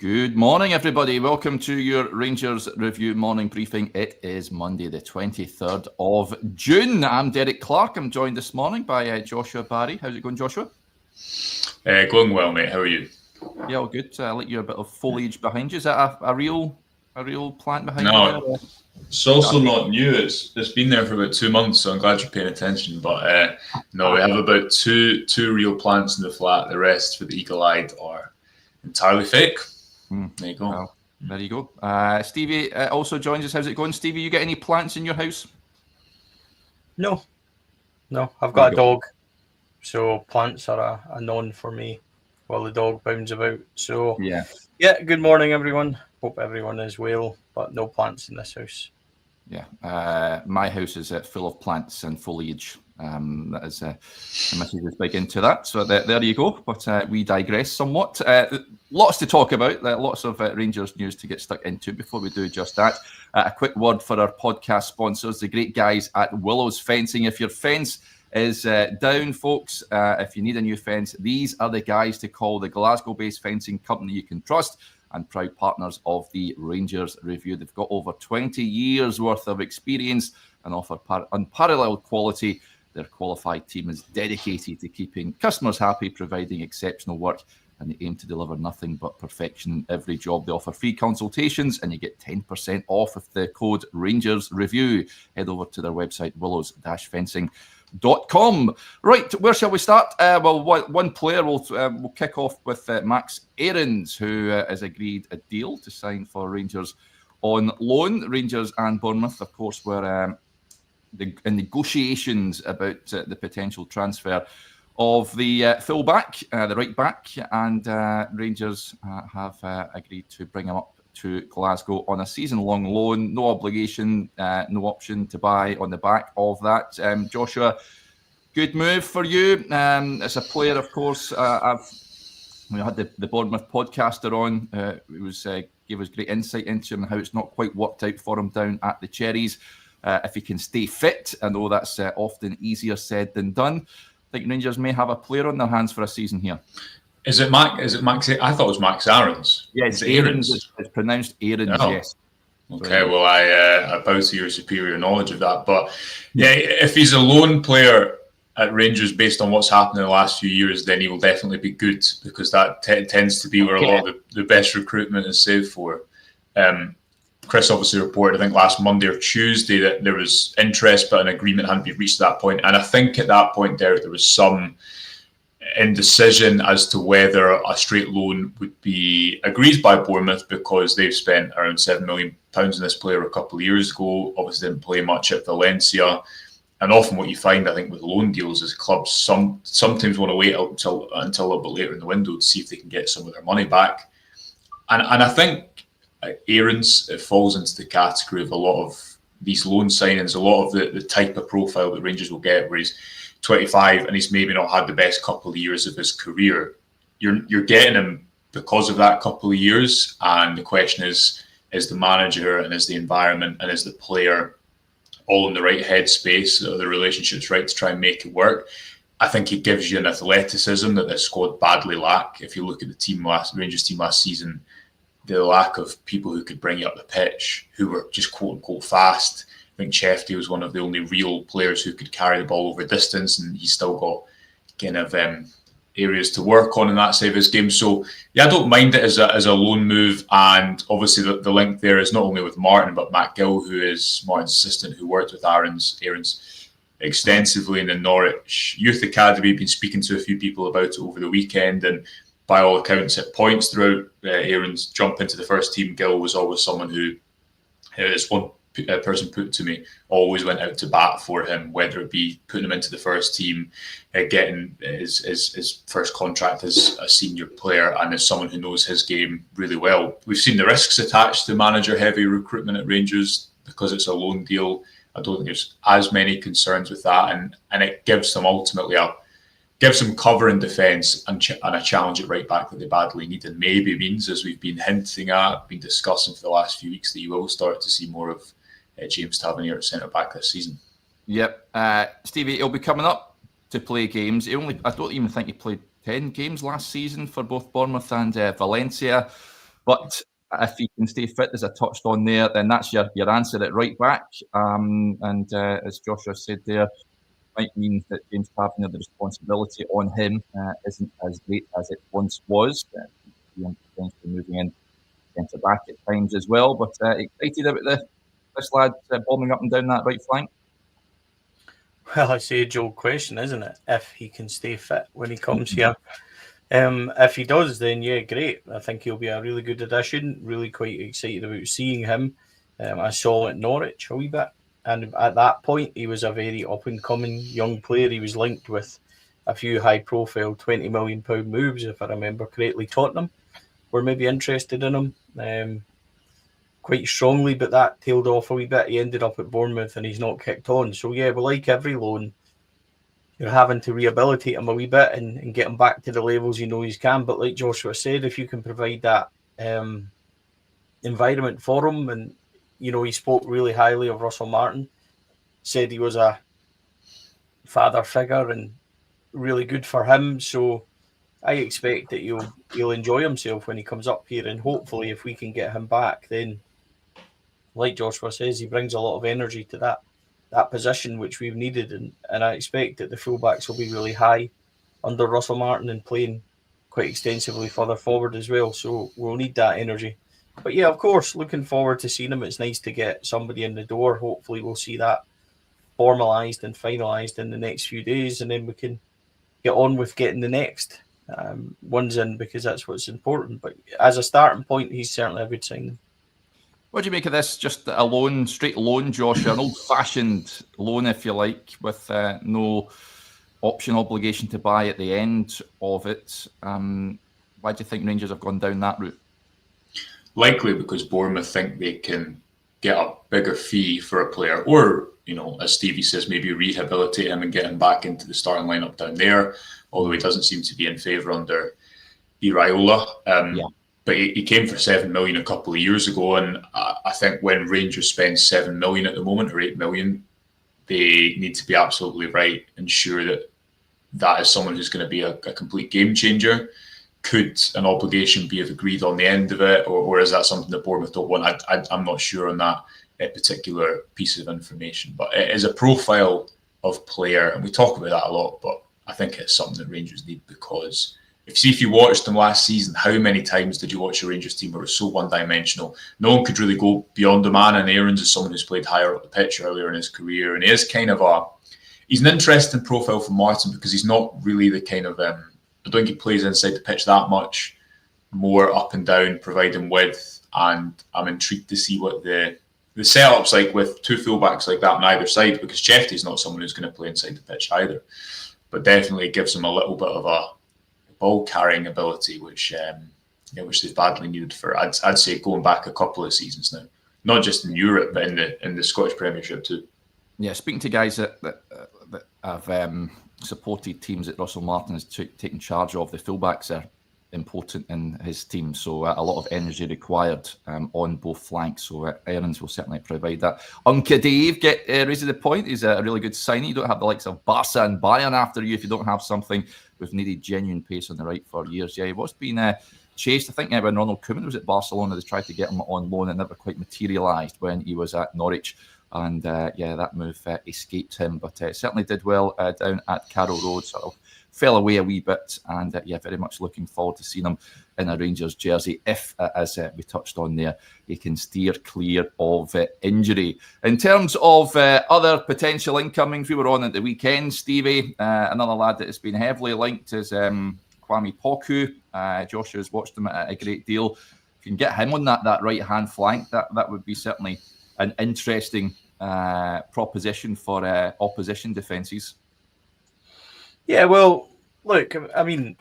Good morning, everybody. Welcome to your Rangers Review morning briefing. It is Monday, the 23rd of June. I'm Derek Clark. I'm joined this morning by Joshua Barry. How's it going, Joshua? Going well, mate. How are you? Yeah, all good. I like your bit of foliage behind you. Is that a real plant behind you? No, it's also not new. It's been there for about 2 months, so I'm glad you're paying attention. But no, we have about two real plants in the flat. The rest, for the eagle-eyed, are entirely fake. There you go. Well, there you go. Stevie also joins us. How's it going, Stevie? You get any plants in your house? No. I've got a dog, so plants are a non for me while the dog bounds about. So yeah. Good morning, everyone. Hope everyone is well, but no plants in this house. Yeah, my house is full of plants and foliage. That is, the missus is big into that. So there you go. But we digress somewhat. Lots to talk about. Lots of Rangers news to get stuck into. Before we do just that, a quick word for our podcast sponsors, the great guys at Willows Fencing. If your fence is down, folks, if you need a new fence, these are the guys to call. The Glasgow-based fencing company you can trust and proud partners of the Rangers Review. They've got over 20 years worth of experience and offer unparalleled quality. Their qualified team is dedicated to keeping customers happy, providing exceptional work, and they aim to deliver nothing but perfection in every job. They offer free consultations, and you get 10% off with the code Rangers Review. Head over to their website, willows-fencing.com. Right, where shall we start? Well, one player we'll kick off with Max Aarons, who has agreed a deal to sign for Rangers on loan. Rangers and Bournemouth, of course, were in negotiations about the potential transfer of the full-back, the right-back, and Rangers have agreed to bring him up to Glasgow on a season-long loan. No obligation, no option to buy on the back of that. Joshua, good move for you. As a player, of course, we had the Bournemouth podcaster on. Gave us great insight into him and how it's not quite worked out for him down at the Cherries. If he can stay fit, I know that's often easier said than done. I think Rangers may have a player on their hands for a season here. Is it Max? I thought it was Max Aarons. Yeah, it's Aarons. It's pronounced Aarons, yes. Okay, well, I bow to your superior knowledge of that. But yeah, if he's a lone player at Rangers based on what's happened in the last few years, then he will definitely be good, because that tends to be where a lot of the best recruitment is saved for. Chris obviously reported, I think last Monday or Tuesday, that there was interest, but an agreement hadn't been reached at that point. And I think at that point, Derek, there was some indecision as to whether a straight loan would be agreed by Bournemouth, because they've spent around £7 million on this player a couple of years ago. Obviously didn't play much at Valencia. And often what you find, I think, with loan deals is clubs sometimes want to wait until a little bit later in the window to see if they can get some of their money back. And I think Aarons, it falls into the category of a lot of these loan signings, a lot of the type of profile that Rangers will get, where he's 25 and he's maybe not had the best couple of years of his career. You're getting him because of that couple of years, and the question is the manager and is the environment and is the player all in the right headspace, or the relationship's right to try and make it work? I think he gives you an athleticism that this squad badly lack. If you look at the Rangers team last season, the lack of people who could bring you up the pitch, who were just quote-unquote fast. I think Shefty was one of the only real players who could carry the ball over distance, and he's still got kind of areas to work on in that side of his game. So, yeah, I don't mind it as a loan move. And obviously the link there is not only with Martin, but Matt Gill, who is Martin's assistant, who worked with Aarons extensively in the Norwich Youth Academy. Been speaking to a few people about it over the weekend, and by all accounts, at points throughout Aaron's jump into the first team, Gill was always someone who, as one person put to me, always went out to bat for him, whether it be putting him into the first team, getting his first contract as a senior player, and as someone who knows his game really well. We've seen the risks attached to manager-heavy recruitment at Rangers because it's a loan deal. I don't think there's as many concerns with that, and it gives them ultimately gives them cover in defence and a challenge at right back that they badly need, and maybe means, as we've been hinting at, been discussing for the last few weeks, that you will start to see more of James Tavernier at centre back this season. Yep, Stevie, he'll be coming up to play games. I don't even think he played 10 games last season for both Bournemouth and Valencia. But if he can stay fit, as I touched on there, then that's your answer at right back. And as Joshua said there, might mean that James Tavernier, the responsibility on him isn't as great as it once was. Potentially moving in centre back at times as well. But excited about this lad bombing up and down that right flank. Well, it's the age-old question, isn't it? If he can stay fit when he comes here. If he does, then yeah, great. I think he'll be a really good addition. Really quite excited about seeing him. I saw him at Norwich a wee bit, and at that point, he was a very up-and-coming young player. He was linked with a few high-profile £20 million moves, if I remember correctly. Tottenham were maybe interested in him quite strongly, but that tailed off a wee bit. He ended up at Bournemouth, and he's not kicked on. So yeah, well, like every loan, you're having to rehabilitate him a wee bit and get him back to the levels you know he can. But like Joshua said, if you can provide that environment for him, and he spoke really highly of Russell Martin, said he was a father figure and really good for him. So I expect that he'll enjoy himself when he comes up here, and hopefully if we can get him back, then like Joshua says, he brings a lot of energy to that position which we've needed, and I expect that the fullbacks will be really high under Russell Martin and playing quite extensively further forward as well, so we'll need that energy. But yeah, of course, looking forward to seeing him. It's nice to get somebody in the door. Hopefully we'll see that formalised and finalised in the next few days, and then we can get on with getting the next ones in, because that's what's important. But as a starting point, he's certainly a good signing. What do you make of this? Just a loan, straight loan, Josh, an old-fashioned loan, if you like, with no option obligation to buy at the end of it. Why do you think Rangers have gone down that route? Likely because Bournemouth think they can get a bigger fee for a player, or, as Stevie says, maybe rehabilitate him and get him back into the starting lineup down there, although he doesn't seem to be in favour under Iraola. But he came for 7 million a couple of years ago, and I think when Rangers spend 7 million at the moment, or 8 million, they need to be absolutely right and sure that is someone who's going to be a complete game changer. Could an obligation be agreed on the end of it, or is that something that Bournemouth don't want? I'm not sure on that particular piece of information, but it is a profile of player, and we talk about that a lot, but I think it's something that Rangers need, because if you watched them last season, how many times did you watch a Rangers team where it was so one-dimensional? No one could really go beyond a man, and Aarons is someone who's played higher up the pitch earlier in his career, and he is he's an interesting profile for Martin, because he's not really the kind of, I don't think he plays inside the pitch that much, more up and down, providing width, and I'm intrigued to see what the setup's like with two fullbacks like that on either side, because Chefty's not someone who's going to play inside the pitch either, but definitely gives him a little bit of a ball carrying ability, which they've badly needed for, I'd say, going back a couple of seasons now, not just in Europe but in the Scottish Premiership too. Yeah, speaking to guys that have supported teams that Russell Martin has taken charge of, the fullbacks are important in his team, so a lot of energy required on both flanks. So Aarons will certainly provide that. Unca Dave raises the point. He's a really good signing. You don't have the likes of Barca and Bayern after you if you don't have something. We've needed genuine pace on the right for years. Yeah, he was being chased. I think when Ronald Koeman was at Barcelona, they tried to get him on loan and never quite materialised when he was at Norwich. And that move escaped him, but certainly did well down at Carrow Road. Sort of fell away a wee bit, and very much looking forward to seeing him in a Rangers jersey if, as we touched on there, he can steer clear of injury. In terms of other potential incomings, we were on at the weekend, Stevie. Another lad that has been heavily linked is Kwame Poku. Joshua's watched him a great deal. If you can get him on that right-hand flank, that would be certainly an interesting proposition for opposition defences. Yeah, well, look, I mean,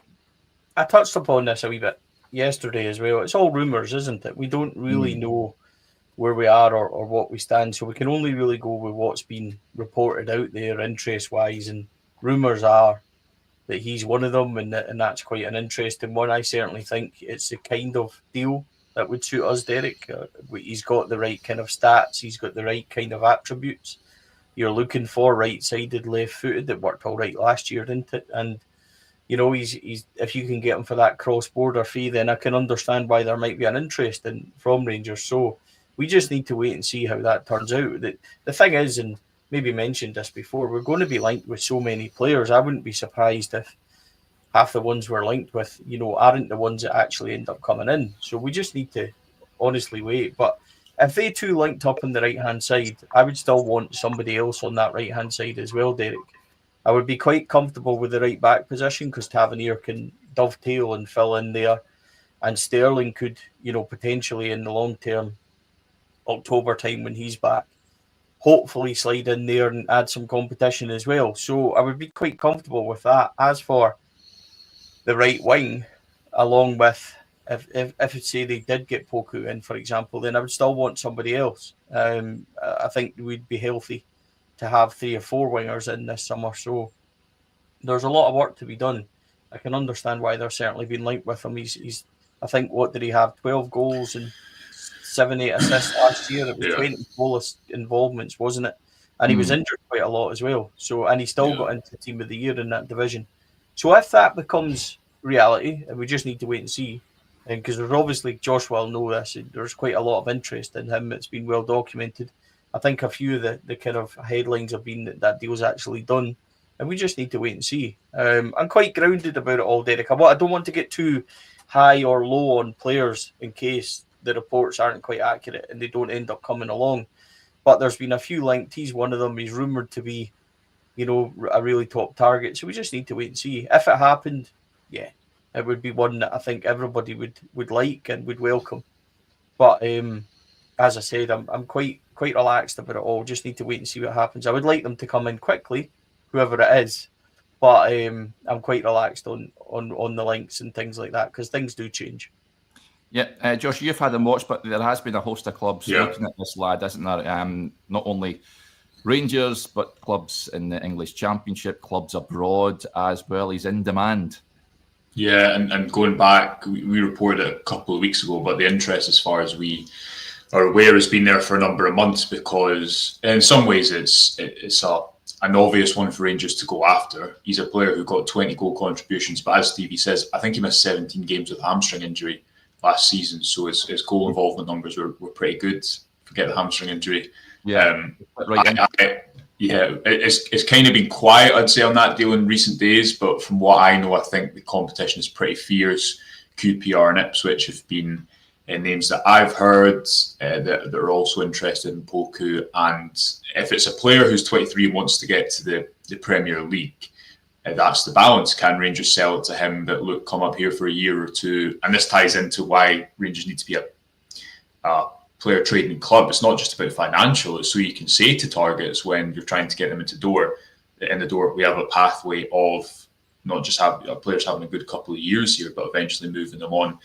I touched upon this a wee bit yesterday as well. It's all rumours, isn't it? We don't really know where we are or what we stand, so we can only really go with what's been reported out there interest-wise, and rumours are that he's one of them, and that's quite an interesting one. I certainly think it's the kind of deal that would suit us, Derek. He's got the right kind of stats. He's got the right kind of attributes you're looking for. Right-sided, left-footed. That worked all right last year, didn't it? And he's if you can get him for that cross-border fee, then I can understand why there might be an interest from Rangers. So we just need to wait and see how that turns out. The thing is, and maybe mentioned this before, we're going to be linked with so many players. I wouldn't be surprised if half the ones we're linked with, aren't the ones that actually end up coming in. So we just need to honestly wait. But if they two linked up on the right-hand side, I would still want somebody else on that right-hand side as well, Derek. I would be quite comfortable with the right-back position because Tavernier can dovetail and fill in there. And Sterling could, potentially in the long term, October time when he's back, hopefully slide in there and add some competition as well. So I would be quite comfortable with that. As for the right wing, along with if say they did get Poku in, for example, then I would still want somebody else. I think we'd be healthy to have 3 or 4 wingers in this summer. So there's a lot of work to be done. I can understand why they're certainly been linked with him. He's I think, what did he have? 12 goals and 7-8 assists last year. It was 20 goal involvements, wasn't it? And he was injured quite a lot as well. So, and he still got into Team of the Year in that division. So if that becomes reality, and we just need to wait and see, because there's obviously, Josh will know this, there's quite a lot of interest in him. It's been well documented. I think a few of the kind of headlines have been that deal's actually done, and we just need to wait and see. I'm quite grounded about it all, Derek. I don't want to get too high or low on players in case the reports aren't quite accurate and they don't end up coming along. But there's been a few linked. He's one of them. He's rumoured to be, a really top target. So we just need to wait and see. If it happened, it would be one that I think everybody would like and would welcome. But as I said, I'm quite relaxed about it all. Just need to wait and see what happens. I would like them to come in quickly, whoever it is. But I'm quite relaxed on the links and things like that because things do change. Yeah, Josh, you've had them watch, but there has been a host of clubs looking at this lad, isn't there? Not only Rangers, but clubs in the English Championship, clubs abroad as well. He's in demand. Yeah, and going back, we reported it a couple of weeks ago, but the interest, as far as we are aware, has been there for a number of months because in some ways it's an obvious one for Rangers to go after. He's a player who got 20 goal contributions, but as Stevie says, I think he missed 17 games with a hamstring injury last season, so his goal involvement numbers were pretty good. Forget the hamstring injury. It's kind of been quiet, I'd say, on that deal in recent days, but from what I know, I think the competition is pretty fierce. QPR and Ipswich have been names that I've heard that are also interested in Poku, and if it's a player who's 23 and wants to get to the Premier League, that's the balance. Can Rangers sell it to him that, look, come up here for a year or two? And this ties into why Rangers need to be a player trading club. It's not just about financial. It's so you can say to targets when you're trying to get them in the door, we have a pathway of not just players having a good couple of years here, but eventually moving them on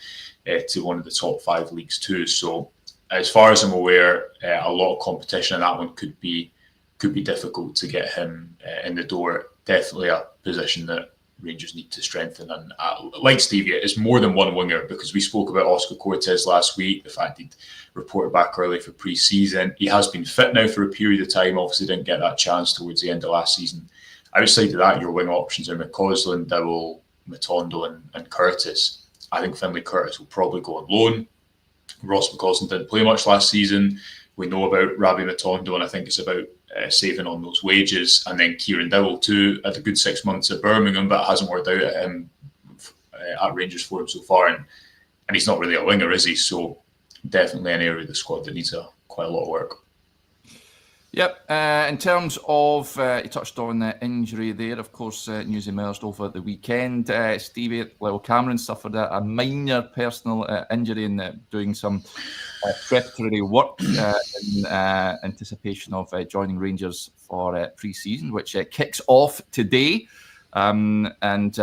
to one of the top 5 leagues too. So as far as I'm aware, a lot of competition, and that one could be difficult to get him in the door. Definitely a position that Rangers need to strengthen. And like Stevie, it's more than one winger, because we spoke about Oscar Cortez last week, the fact he'd reported back early for pre-season. He has been fit now for a period of time, obviously didn't get that chance towards the end of last season. Outside of that, your wing options are McCausland, Dowell, Matondo and Curtis. I think Finlay Curtis will probably go on loan. Ross McCausland didn't play much last season. We know about Rabbi Matondo, and I think it's about saving on those wages. And then Kieran Dowell too, had a good 6 months at Birmingham, but it hasn't worked out at Rangers for him so far. And he's not really a winger, is he? So definitely an area of the squad that needs quite a lot of work. Yep. In terms of, you touched on the injury there. Of course, news emerged over the weekend. Stevie, Lyall Cameron suffered a minor personal injury in doing some preparatory work in anticipation of joining Rangers for pre-season, which kicks off today. That's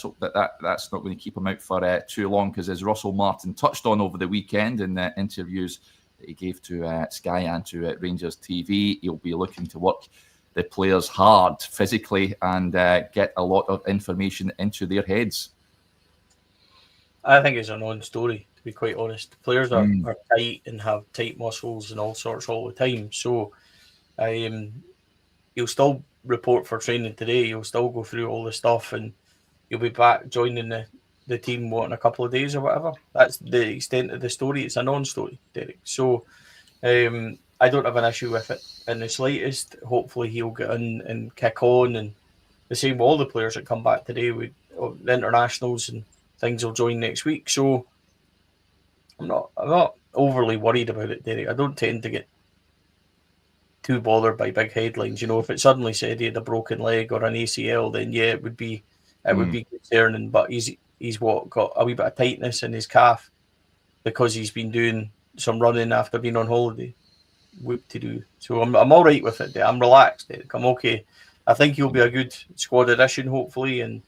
hope that's not going to keep him out for too long, because as Russell Martin touched on over the weekend in interviews that he gave to Sky and to Rangers TV, he'll be looking to work the players hard physically and get a lot of information into their heads. I think it's a non-story, to be quite honest. The players are tight and have tight muscles and all sorts all the time. So he'll still report for training today. He'll still go through all the stuff, and he'll be back joining the team in a couple of days or whatever. That's the extent of the story. It's a non-story, Derek. So I don't have an issue with it in the slightest. Hopefully he'll get in and kick on, and the same with all the players that come back today with the internationals and things will join next week. So I'm not overly worried about it, Derek. I don't tend to get too bothered by big headlines. If it suddenly said he had a broken leg or an ACL, then yeah, it would be concerning. But he's got a wee bit of tightness in his calf because he's been doing some running after being on holiday. Whoop to do. So I'm all right with it. I'm relaxed. Derek. I'm okay. I think he'll be a good squad addition, hopefully, and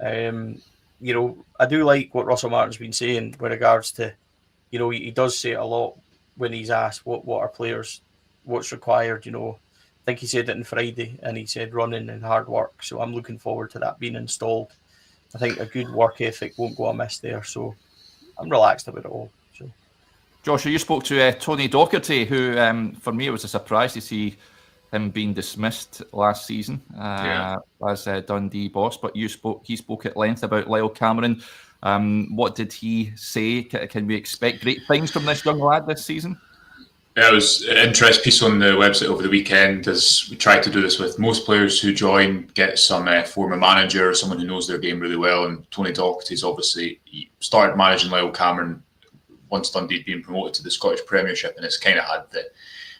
I do like what Russell Martin's been saying with regards to, he does say it a lot when he's asked what are players, what's required. I think he said it on Friday, and he said running and hard work. So I'm looking forward to that being installed. I think a good work ethic won't go amiss there. So I'm relaxed about it all. So, Joshua, you spoke to Tony Docherty, who for me it was a surprise to see him being dismissed last season as Dundee boss. But he spoke at length about Lyall Cameron. What did he say? Can we expect great things from this young lad this season? Yeah, it was an interesting piece on the website over the weekend, as we try to do this with most players who join, get some former manager or someone who knows their game really well. And Tony Docherty's obviously he started managing Lyall Cameron once Dundee had been promoted to the Scottish Premiership, and has kind of had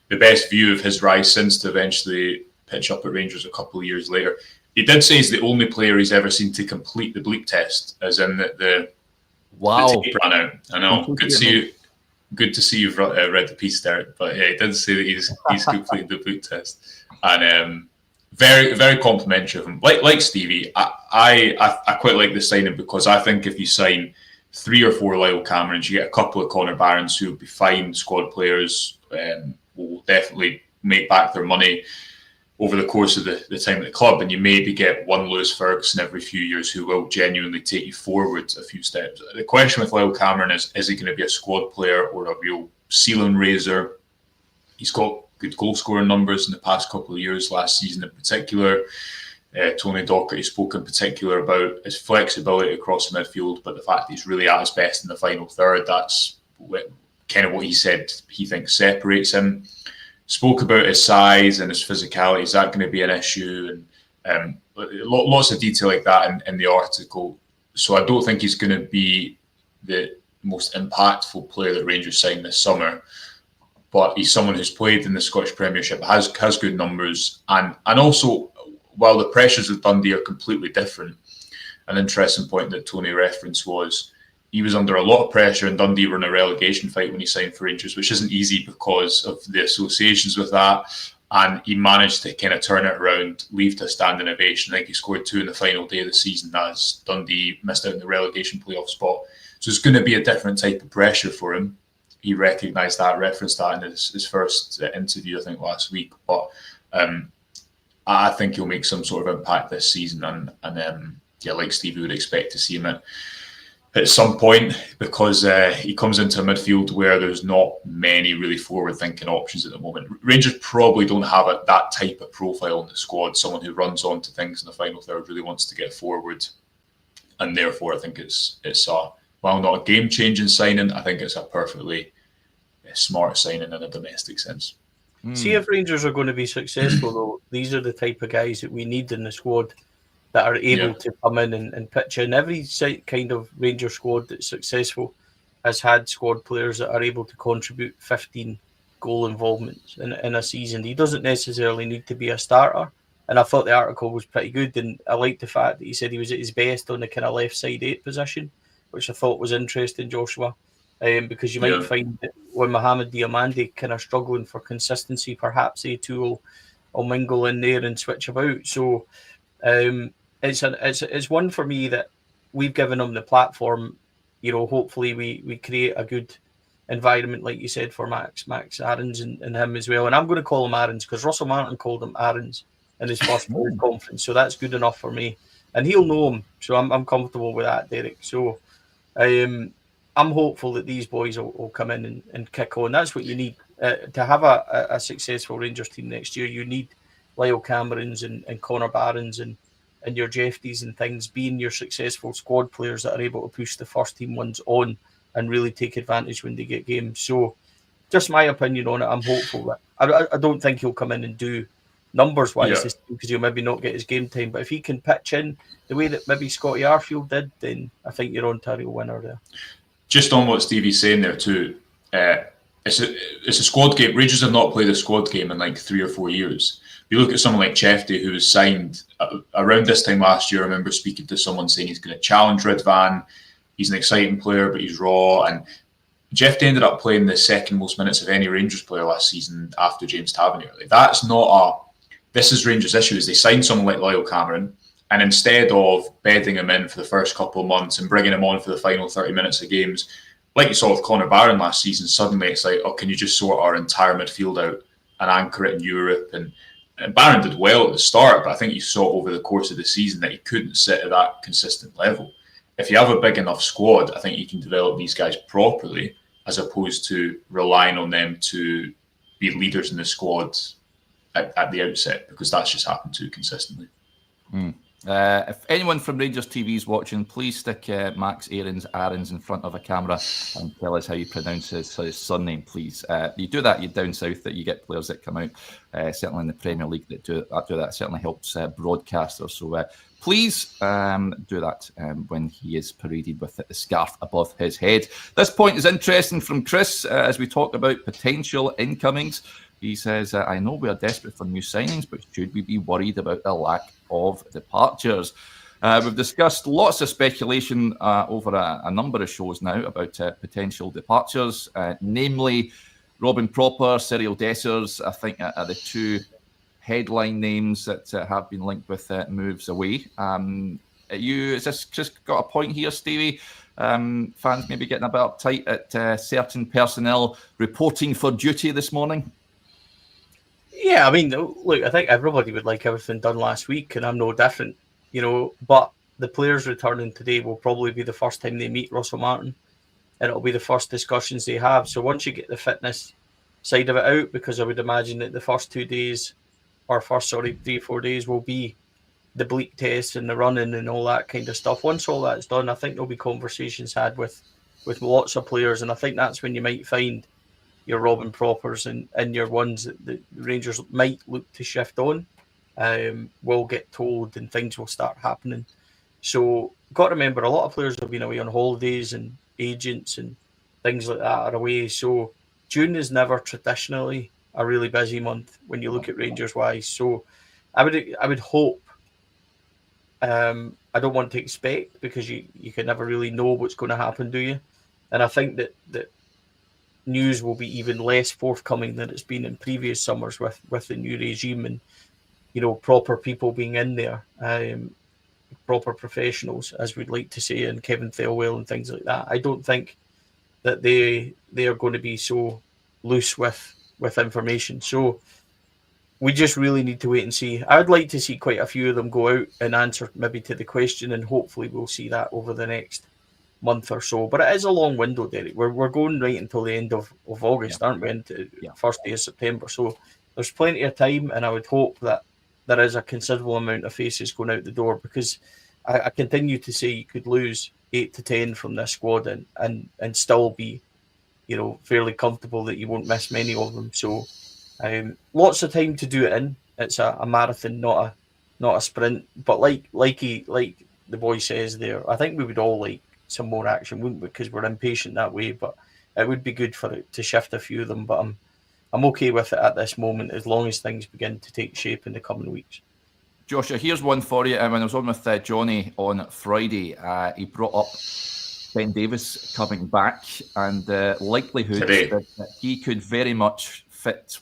the best view of his rise since, to eventually pitch up at Rangers a couple of years later. He did say he's the only player he's ever seen to complete the bleep test, as in the tape ran out. I know. Good to see you've read the piece there. But yeah, he did say that he's completed the bleep test, and very, very complimentary of him. Like Stevie, I quite like the signing, because I think if you sign 3 or 4 Lyall Camerons, you get a couple of Connor Barons who will be fine squad players, will definitely make back their money over the course of the time at the club, and you maybe get one Lewis Ferguson every few years who will genuinely take you forward a few steps. The question with Lyall Cameron is he going to be a squad player or a real ceiling raiser? He's got good goal scoring numbers in the past couple of years, last season in particular. Tony Docherty spoke in particular about his flexibility across the midfield, but the fact that he's really at his best in the final third, that's kind of what he said he thinks separates him. Spoke about his size and his physicality. Is that going to be an issue? And lots of detail like that in the article. So I don't think he's going to be the most impactful player that Rangers sign this summer. But he's someone who's played in the Scottish Premiership, has good numbers, and also, while the pressures of Dundee are completely different, an interesting point that Tony referenced was he was under a lot of pressure, and Dundee were in a relegation fight when he signed for Rangers, which isn't easy because of the associations with that. And he managed to kind of turn it around, leave to a standing ovation. I think he scored 2 in the final day of the season as Dundee missed out in the relegation playoff spot. So it's going to be a different type of pressure for him. He recognised that, referenced that in his first interview, I think, last week. But I think he'll make some sort of impact this season. And like Stevie would expect to see him at some point, because he comes into a midfield where there's not many really forward-thinking options at the moment. Rangers probably don't have that type of profile in the squad, someone who runs onto things in the final third, really wants to get forward. And therefore, I think it's while not a game-changing signing, I think it's a perfectly smart signing in a domestic sense. See, if Rangers are going to be successful, though, these are the type of guys that we need in the squad that are able to come in and pitch in. Every kind of Ranger squad that's successful has had squad players that are able to contribute 15 goal involvements in a season. He doesn't necessarily need to be a starter. And I thought the article was pretty good. And I liked the fact that he said he was at his best on the kind of left side 8 position, which I thought was interesting, Joshua. Because you might find that when Mohamed Diamande kind of struggling for consistency, perhaps they two will mingle in there and switch about. So it's one for me that we've given them the platform. Hopefully we create a good environment, like you said, for Max Aarons and him as well. And I'm going to call him Aarons because Russell Martin called him Aarons in his first conference. So that's good enough for me. And he'll know him. So I'm comfortable with that, Derek. So I'm hopeful that these boys will come in and kick on. That's what you need. To have a successful Rangers team next year, you need Lyall Camerons and Connor Barons and and your Jeffties and things being your successful squad players that are able to push the first team ones on and really take advantage when they get games. So just my opinion on it, I'm hopeful that I don't think he'll come in and do numbers wise because he'll maybe not get his game time. But if he can pitch in the way that maybe Scotty Arfield did, then I think you're on to a real winner there. Just on what Stevie's saying there too, it's a squad game. Rangers have not played a squad game in like 3 or 4 years. You look at someone like Chefty, who was signed around this time last year. I remember speaking to someone saying he's going to challenge Ridvan. He's an exciting player, but he's raw. And Jeffty ended up playing the second most minutes of any Rangers player last season after James Tavernier. Like, that's not this is Rangers' issue. Is they signed someone like Lyall Cameron, and instead of bedding him in for the first couple of months and bringing him on for the final 30 minutes of games, like you saw with Connor Barron last season, suddenly it's like, oh, can you just sort our entire midfield out and anchor it in Europe? And Barron did well at the start, but I think you saw over the course of the season that he couldn't sit at that consistent level. If you have a big enough squad, I think you can develop these guys properly, as opposed to relying on them to be leaders in the squad at the outset, because that's just happened too consistently. If anyone from Rangers TV is watching, please stick Max Aarons in front of a camera and tell us how you pronounce his surname, please. You do that, you're down south, that you get players that come out, certainly in the Premier League, that do that. Certainly helps broadcasters. So please do that when he is paraded with the scarf above his head. This point is interesting from Chris as we talk about potential incomings. He says, I know we are desperate for new signings, but should we be worried about the lack of departures? We've discussed lots of speculation over a number of shows now about potential departures, namely Robin Proper, Cyril Dessers, I think are the two headline names that have been linked with moves away. Has this just got a point here, Stevie? Fans maybe getting a bit uptight at certain personnel reporting for duty this morning? Yeah, I mean, look, I think everybody would like everything done last week, and I'm no different, but the players returning today will probably be the first time they meet Russell Martin, and it'll be the first discussions they have. So once you get the fitness side of it out, because I would imagine that the first 2 days, or 3 or 4 days, will be the bleak test and the running and all that kind of stuff. Once all that's done, I think there'll be conversations had with lots of players, and I think that's when you might find your Robin Propers and your ones that the Rangers might look to shift on will get told, and things will start happening. So got to remember, a lot of players have been away on holidays, and agents and things like that are away. So June is never traditionally a really busy month when you look at Rangers wise. So I would hope, I don't want to expect, because you can never really know what's going to happen, do you? And I think that news will be even less forthcoming than it's been in previous summers with the new regime, and proper people being in there, proper professionals, as we'd like to say, and Kevin Thelwell and things like that. I don't think that they are going to be so loose with information. So we just really need to wait and see. I'd like to see quite a few of them go out and answer maybe to the question, and hopefully we'll see that over the next month or so. But it is a long window, Derek. We're going right until the end of August, aren't we? Into first day of September. So there's plenty of time, and I would hope that there is a considerable amount of faces going out the door, because I continue to say you could lose 8 to 10 from this squad and still be, fairly comfortable that you won't miss many of them. So lots of time to do it in. It's a marathon, not a sprint. But like the boy says there, I think we would all like some more action, wouldn't we? Because we're impatient that way. But it would be good for it to shift a few of them. But I'm okay with it at this moment, as long as things begin to take shape in the coming weeks. Joshua, here's one for you. When I was on with Johnny on Friday, he brought up Ben Davies coming back, and the likelihood that he could very much fit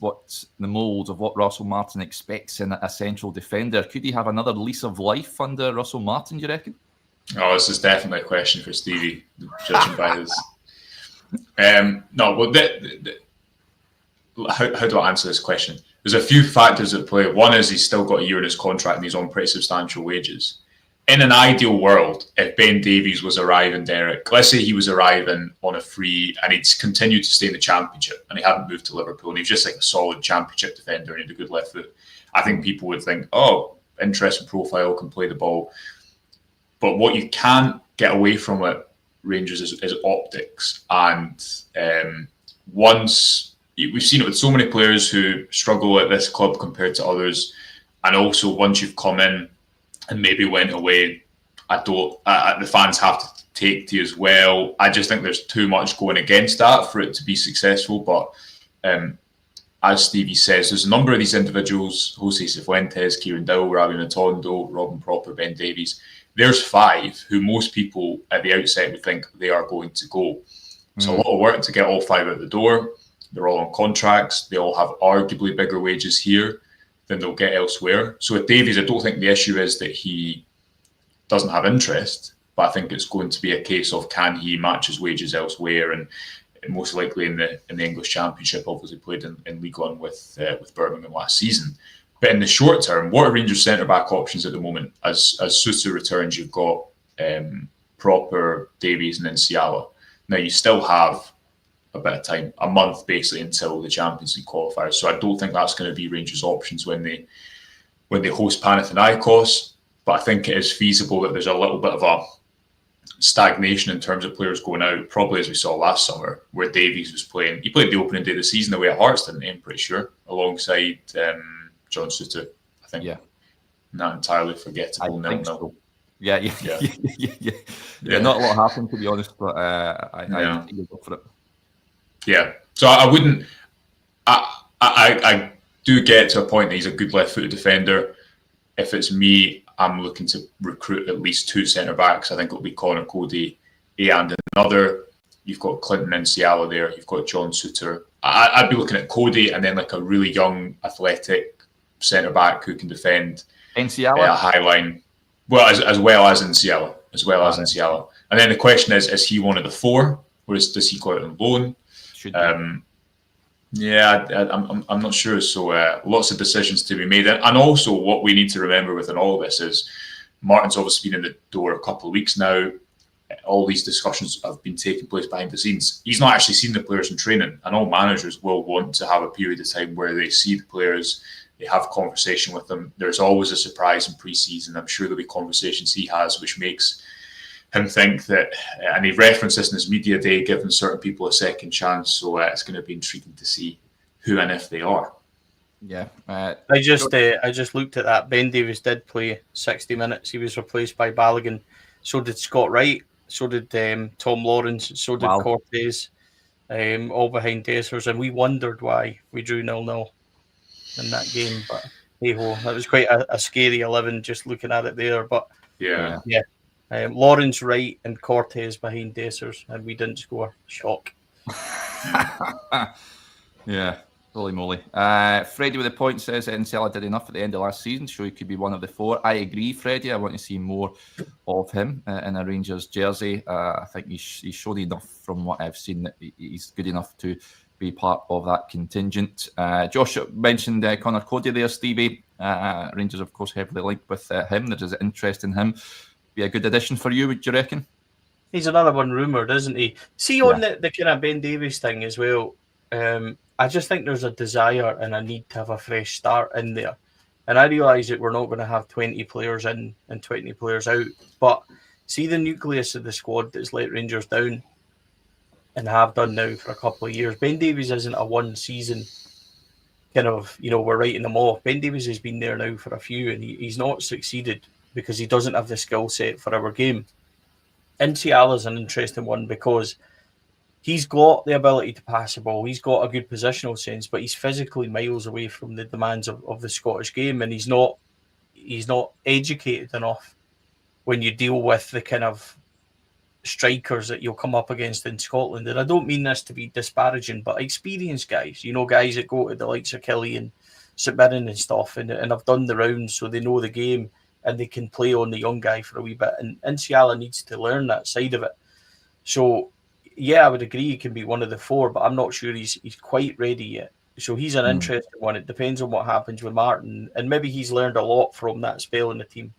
the mould of what Russell Martin expects in a central defender. Could he have another lease of life under Russell Martin, do you reckon? Oh, this is definitely a question for Stevie, judging by his... how do I answer this question? There's a few factors at play. One is he's still got a year in his contract and he's on pretty substantial wages. In an ideal world, if Ben Davies was arriving, Derek, let's say he was arriving on a free and he'd continued to stay in the Championship and he hadn't moved to Liverpool and he was just like a solid Championship defender and he had a good left foot, I think people would think, oh, interesting profile, can play the ball. But what you can't get away from at Rangers is optics. And once we've seen it with so many players who struggle at this club compared to others, and also once you've come in and maybe went away, the fans have to take to you as well. I just think there's too much going against that for it to be successful. But as Stevie says, there's a number of these individuals: Jose Cifuentes, Kieran Dowell, Ravi Matondo, Robin Proper, Ben Davies. There's 5 who most people at the outset would think they are going to go. It's a lot of work to get all 5 out the door. They're all on contracts. They all have arguably bigger wages here than they'll get elsewhere. So with Davies, I don't think the issue is that he doesn't have interest, but I think it's going to be a case of, can he match his wages elsewhere? And most likely in the English Championship, obviously played in League One with Birmingham last season. But in the short term, what are Rangers centre-back options at the moment? As Sousa returns, you've got Proper, Davies and then Ciala. Now, you still have a bit of time, a month basically, until the Champions League qualifiers. So I don't think that's going to be Rangers' options when they host Panathinaikos. But I think it is feasible that there's a little bit of a stagnation in terms of players going out, probably as we saw last summer, where Davies was playing. He played the opening day of the season away at Hearts, didn't he? I'm pretty sure, alongside John Souttar, I think. Yeah. Not entirely forgettable. I think so. Yeah. Not a lot happened, to be honest, but I think you'll go for it. Yeah. So I wouldn't. I do get to a point that he's a good left-footed defender. If it's me, I'm looking to recruit at least 2 centre-backs. I think it'll be Connor Cody and another. You've got Clinton and Ciala there. You've got John Souttar. I'd be looking at Cody and then like a really young, athletic centre-back who can defend a high line. Well, as well as in Ciala. And then the question is he one of the 4? Or does he go out on loan? I'm not sure. So lots of decisions to be made. And also what we need to remember within all of this is Martin's obviously been in the door a couple of weeks now. All these discussions have been taking place behind the scenes. He's not actually seen the players in training, and all managers will want to have a period of time where they see the players, they have a conversation with them. There's always a surprise in pre-season. I'm sure there'll be conversations he has which makes him think that, and he referenced this in his media day, giving certain people a second chance. So it's going to be intriguing to see who and if they are. Yeah, I just looked at that. Ben Davies did play 60 minutes. He was replaced by Balogun. So did Scott Wright. So did Tom Lawrence. So did Cortez. All behind Dessers, and we wondered why we drew 0-0 in that game. But hey-ho, that was quite a scary 11 just looking at it there. But yeah. Lawrence, Wright, and Cortez behind Dessers, and we didn't score. Shock. Yeah, holy moly. Freddie with the point says Encella did enough at the end of last season, so he could be one of the 4. I agree, Freddie. I want to see more of him in a Rangers jersey. I think he's showed enough from what I've seen that he's good enough to be part of that contingent. Josh mentioned Connor Cody there, Stevie. Rangers, of course, heavily linked with him. There is interest in him. Be a good addition for you, would you reckon? He's another one rumoured, isn't he? See, on the kind of Ben Davies thing as well, I just think there's a desire and a need to have a fresh start in there. And I realise that we're not going to have 20 players in and 20 players out. But see the nucleus of the squad that's let Rangers down and have done now for a couple of years. Ben Davies isn't a one season kind of, we're writing them off. Ben Davies has been there now for a few, and he's not succeeded because he doesn't have the skill set for our game. Ciala's an interesting one because he's got the ability to pass the ball. He's got a good positional sense, but he's physically miles away from the demands of the Scottish game, and he's not educated enough when you deal with the kind of strikers that you'll come up against in Scotland. And I don't mean this to be disparaging, but experienced guys, guys that go to the likes of Kelly and St Mirren and stuff, and have done the rounds, so they know the game and they can play on the young guy for a wee bit. And Ciala needs to learn that side of it. So yeah, I would agree he can be one of the 4, but I'm not sure he's quite ready yet. So he's an interesting one. It depends on what happens with Martin, and maybe he's learned a lot from that spell in the team.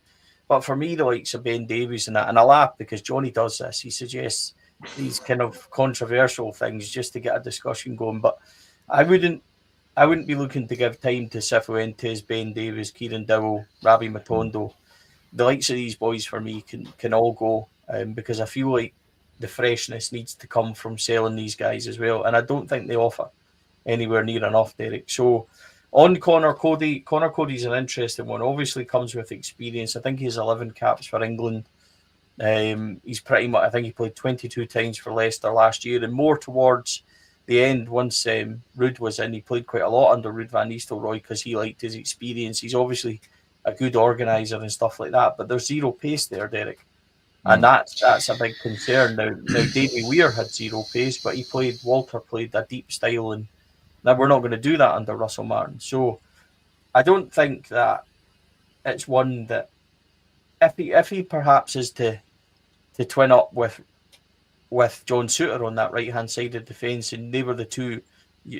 But for me, the likes of Ben Davies and that, and I laugh because Johnny does this. He suggests these kind of controversial things just to get a discussion going. But I wouldn't I wouldn't be looking to give time to Cifuentes, Ben Davies, Kieran Dowell, Ravi Matondo. The likes of these boys for me can all go, because I feel like the freshness needs to come from selling these guys as well, and I don't think they offer anywhere near enough, Derek. So on Connor Cody's an interesting one. Obviously comes with experience. I think he has 11 caps for England. He's pretty much, I think he played 22 times for Leicester last year, and more towards the end, once Ruud was in, he played quite a lot under Ruud van Nistelrooy because he liked his experience. He's obviously a good organiser and stuff like that, but there's zero pace there, Derek. And that's a big concern. Now Davy Weir had zero pace, but Walter played a deep style, and now we're not going to do that under Russell Martin. So I don't think that it's one that if he perhaps is to twin up with John Souttar on that right hand side of defence, and they were the two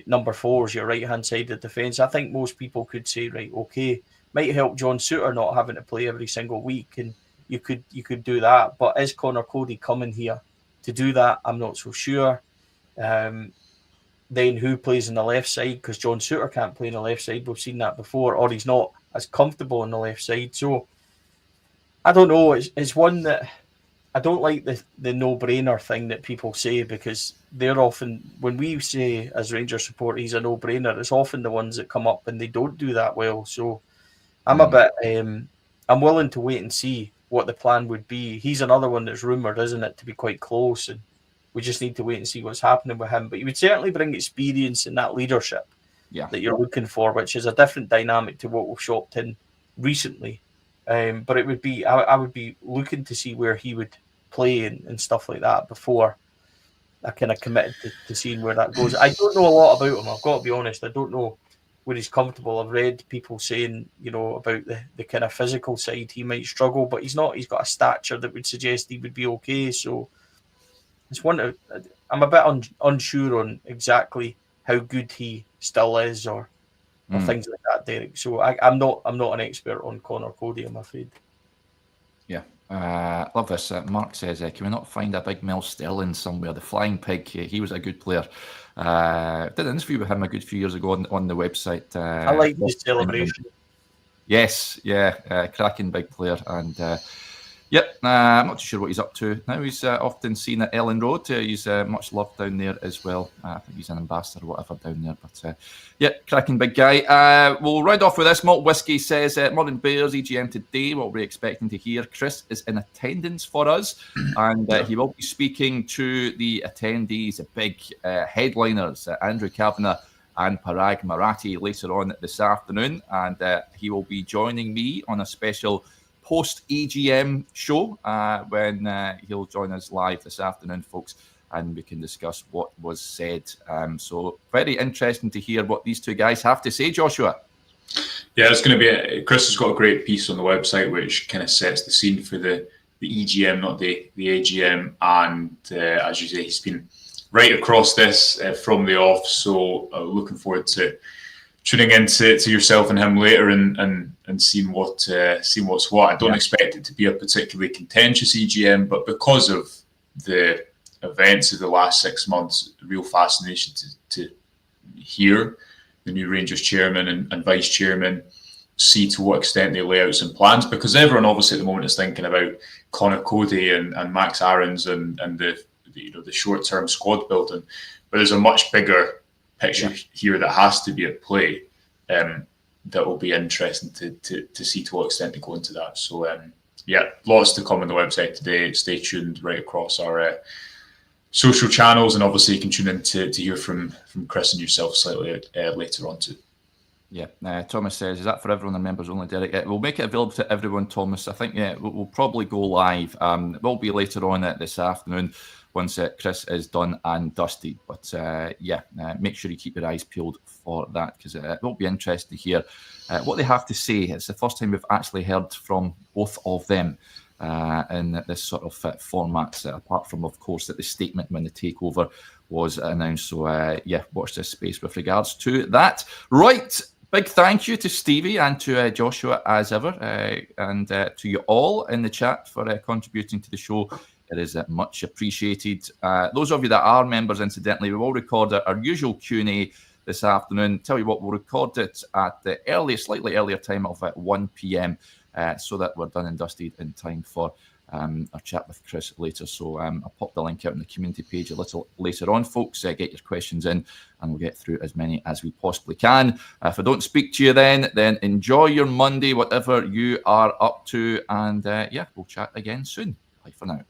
number fours, your right hand side of defence, I think most people could say, right, okay, might help John Souttar not having to play every single week, and you could do that. But is Connor Cody coming here to do that? I'm not so sure. Then who plays on the left side? Because John Souttar can't play on the left side. We've seen that before, or he's not as comfortable on the left side. So I don't know. It's one that I don't like the no-brainer thing that people say, because they're often, when we say as Rangers support he's a no-brainer, it's often the ones that come up and they don't do that well. So I'm a bit, I'm willing to wait and see what the plan would be. He's another one that's rumoured, isn't it, to be quite close, and we just need to wait and see what's happening with him. But he would certainly bring experience and that leadership that you're looking for, which is a different dynamic to what we've shopped in recently. But it would be, I would be looking to see where he would play and stuff like that before I kind of committed to seeing where that goes. I don't know a lot about him, I've got to be honest. I don't know where he's comfortable. I've read people saying, about the kind of physical side, he might struggle, but he's not. He's got a stature that would suggest he would be okay. So it's one. I'm a bit unsure on exactly how good he still is, or things like that, Derek. So I'm not an expert on Connor Cody, I'm afraid. Yeah. Love this. Mark says, can we not find a big Mel Sterling somewhere? The Flying Pig, he was a good player. Did an interview with him a good few years ago on the website. I like his celebration. Yes, cracking big player. And I'm not too sure what he's up to now. He's often seen at Ellen Road. He's much loved down there as well. I think he's an ambassador or whatever down there. But cracking big guy. We'll round off with this. Malt Whiskey says, Modern Bears EGM today. What we're expecting to hear. Chris is in attendance for us, and he will be speaking to the attendees, the big headliners, Andrew Kavanagh and Parag Marathi later on this afternoon. And he will be joining me on a special post-EGM show when he'll join us live this afternoon, folks, and we can discuss what was said. So very interesting to hear what these two guys have to say, Joshua. Yeah, it's going to be Chris has got a great piece on the website which kind of sets the scene for the EGM, not the AGM. And as you say, he's been right across this from the off. So looking forward to tuning into yourself and him later and seeing what's what. I don't expect it to be a particularly contentious EGM, but because of the events of the last 6 months, real fascination to hear the new Rangers chairman and vice chairman, see to what extent they lay out some plans, because everyone obviously at the moment is thinking about Connor Cody and Max Aarons and the short-term squad building, but there's a much bigger picture here that has to be at play, that will be interesting to see to what extent they go into that. So lots to come on the website today. Stay tuned right across our social channels, and obviously you can tune in to hear from Chris and yourself slightly later on too. Yeah, Thomas says, is that for everyone and members only, Derek? We'll make it available to everyone, Thomas. I think we'll probably go live. It will be later on this afternoon once Chris is done and dusted. But make sure you keep your eyes peeled for that, because it will be interesting to hear what they have to say. It's the first time we've actually heard from both of them in this sort of format, apart from, of course, that the statement when the takeover was announced. So, watch this space with regards to that. Right. Big thank you to Stevie and to Joshua as ever, and to you all in the chat for contributing to the show. It is much appreciated. Those of you that are members, incidentally, we will record our usual Q&A this afternoon. Tell you what, we'll record it at the slightly earlier time of 1 p.m. So that we're done and dusted in time for our chat with Chris later. So I'll pop the link out on the community page a little later on, folks. Get your questions in and we'll get through as many as we possibly can. If I don't speak to you then enjoy your Monday, whatever you are up to. And we'll chat again soon. Bye for now.